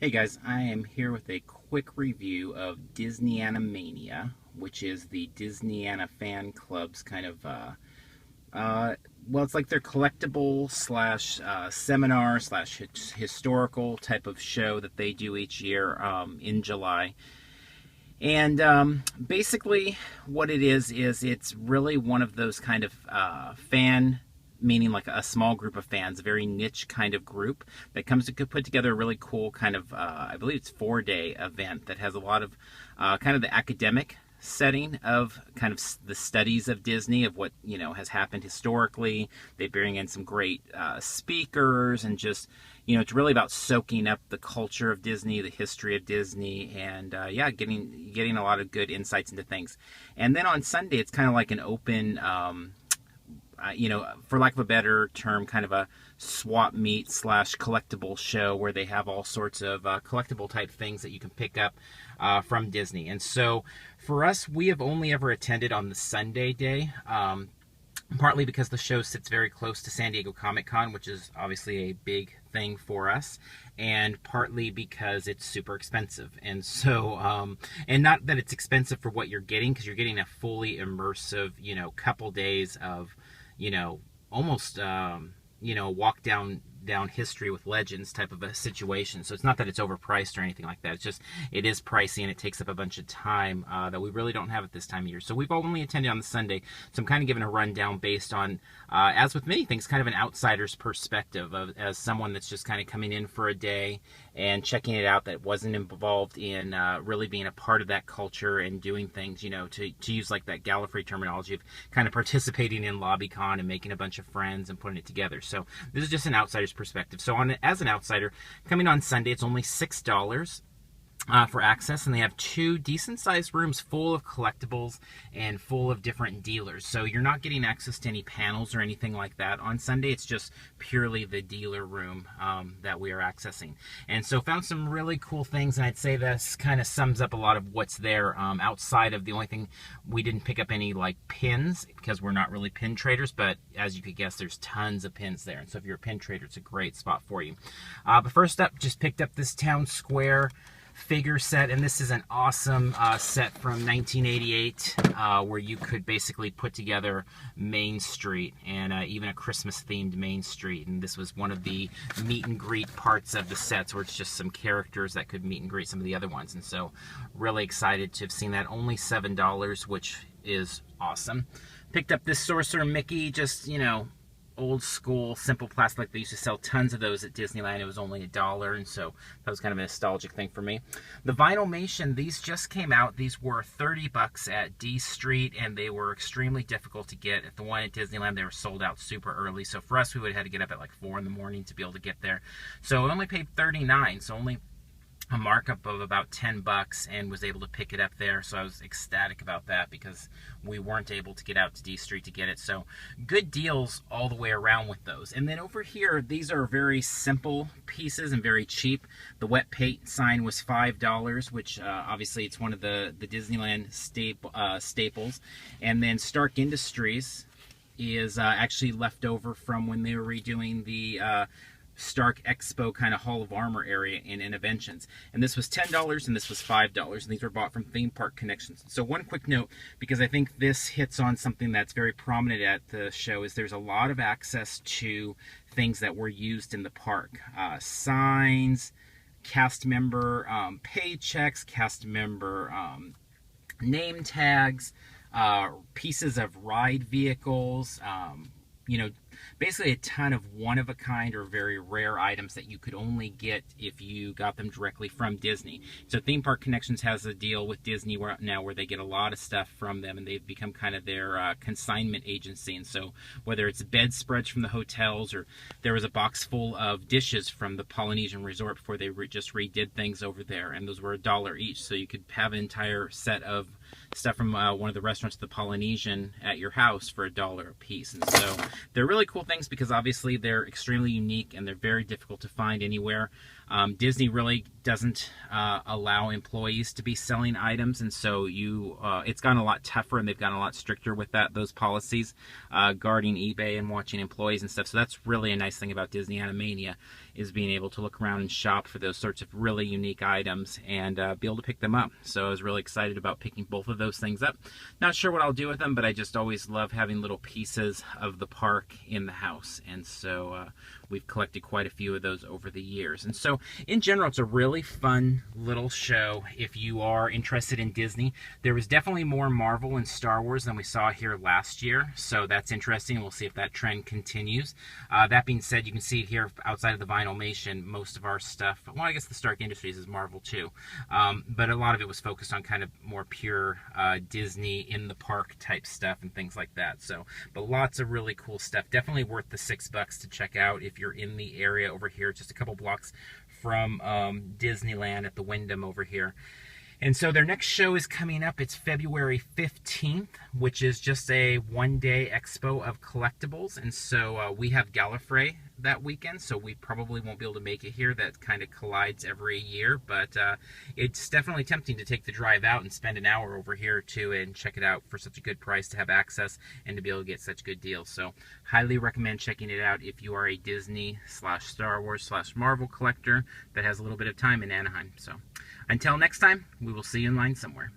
Hey guys, I am here with a quick review of Disneyana Mania, which is the Disneyana fan club's kind of, well, it's like their collectible slash seminar slash historical type of show that they do each year in July. And basically, what it is it's really one of those kind of fan, meaning like a small group of fans, a very niche kind of group that comes to put together a really cool kind of, I believe it's 4-day event that has a lot of kind of the academic setting of kind of the studies of Disney, of what has happened historically. They bring in some great speakers, and just it's really about soaking up the culture of Disney, the history of Disney, and yeah, getting a lot of good insights into things. And then on Sunday, it's kind of like an open for lack of a better term, kind of a swap meet slash collectible show where they have all sorts of collectible type things that you can pick up from Disney. And so for us, we have only ever attended on the Sunday day, partly because the show sits very close to San Diego Comic-Con, which is obviously a big thing for us, and partly because it's super expensive. And so, and not that it's expensive for what you're getting, because you're getting a fully immersive, couple days of almost, walk down history with legends type of a situation. So it's not that it's overpriced or anything like that. It's just, it is pricey and it takes up a bunch of time that we really don't have at this time of year. So we've only attended on the Sunday. So I'm kind of giving a rundown based on, as with many things, kind of an outsider's perspective as someone that's just kind of coming in for a day and checking it out, that wasn't involved in really being a part of that culture and doing things, to use like that Gallifrey terminology of kind of participating in LobbyCon and making a bunch of friends and putting it together. So this is just an outsider's perspective. So as an outsider, coming on Sunday, it's only $6 for access, and they have 2 decent-sized rooms full of collectibles and full of different dealers. So you're not getting access to any panels or anything like that on Sunday. It's just purely the dealer room that we are accessing. And so found some really cool things, and I'd say this kind of sums up a lot of what's there, outside of the only thing we didn't pick up any like pins, because we're not really pin traders, but as you could guess, there's tons of pins there. And so if you're a pin trader, it's a great spot for you. But first up, just picked up this Town Square figure set, and this is an awesome set from 1988 where you could basically put together Main Street, and even a Christmas themed Main Street. And this was one of the meet and greet parts of the sets, where it's just some characters that could meet and greet some of the other ones. And so really excited to have seen that. Only $7, which is awesome. Picked up this Sorcerer Mickey, just old school simple plastic. Like, they used to sell tons of those at Disneyland. It was only $1, and so that was kind of a nostalgic thing for me. The Vinylmation, these just came out. These were $30 at D Street, and they were extremely difficult to get. At the one at Disneyland, they were sold out super early, so for us, we would have had to get up at like 4 in the morning to be able to get there. So I only paid $39, so only a markup of about $10, and was able to pick it up there. So I was ecstatic about that, because we weren't able to get out to D Street to get it. So good deals all the way around with those. And then over here, these are very simple pieces and very cheap. The wet paint sign was $5, which obviously it's one of the Disneyland staples. And then Stark Industries is actually left over from when they were redoing the Stark Expo kind of Hall of Armor area in Innoventions. And this was $10 and this was $5, and these were bought from Theme Park Connections. So one quick note, because I think this hits on something that's very prominent at the show, is there's a lot of access to things that were used in the park. Signs, cast member paychecks, cast member name tags, pieces of ride vehicles, basically a ton of one-of-a-kind or very rare items that you could only get if you got them directly from Disney. So Theme Park Connections has a deal with Disney now where they get a lot of stuff from them, and they've become kind of their consignment agency. And so whether it's bedspreads from the hotels, or there was a box full of dishes from the Polynesian Resort before they just redid things over there, and those were $1 each. So you could have an entire set of stuff from one of the restaurants at the Polynesian at your house for $1 a piece. And so they're really cool things, because obviously they're extremely unique and they're very difficult to find anywhere. Disney really doesn't allow employees to be selling items, and so it's gotten a lot tougher, and they've gotten a lot stricter with those policies, guarding eBay and watching employees and stuff. So that's really a nice thing about Disneyana Mania, is being able to look around and shop for those sorts of really unique items and be able to pick them up. So I was really excited about picking both of those things up. Not sure what I'll do with them, but I just always love having little pieces of the park in the house, and so we've collected quite a few of those over the years. And so in general, it's a really fun little show if you are interested in Disney. There was definitely more Marvel and Star Wars than we saw here last year, so that's interesting. We'll see if that trend continues. That being said, you can see it here outside of the Vinylmation. Most of our stuff, well, I guess the Stark Industries is Marvel too, but a lot of it was focused on kind of more pure Disney in the park type stuff and things like that. So, but lots of really cool stuff. Definitely worth the $6 to check out if you're in the area over here, just a couple blocks from Disneyland at the Wyndham over here. And so their next show is coming up. It's February 15th, which is just a one-day expo of collectibles. And so we have Gallifrey that weekend, so we probably won't be able to make it here. That kind of collides every year, but it's definitely tempting to take the drive out and spend an hour over here too and check it out for such a good price, to have access and to be able to get such good deals. So highly recommend checking it out if you are a Disney/Star Wars/Marvel collector that has a little bit of time in Anaheim. So until next time, we will see you in line somewhere.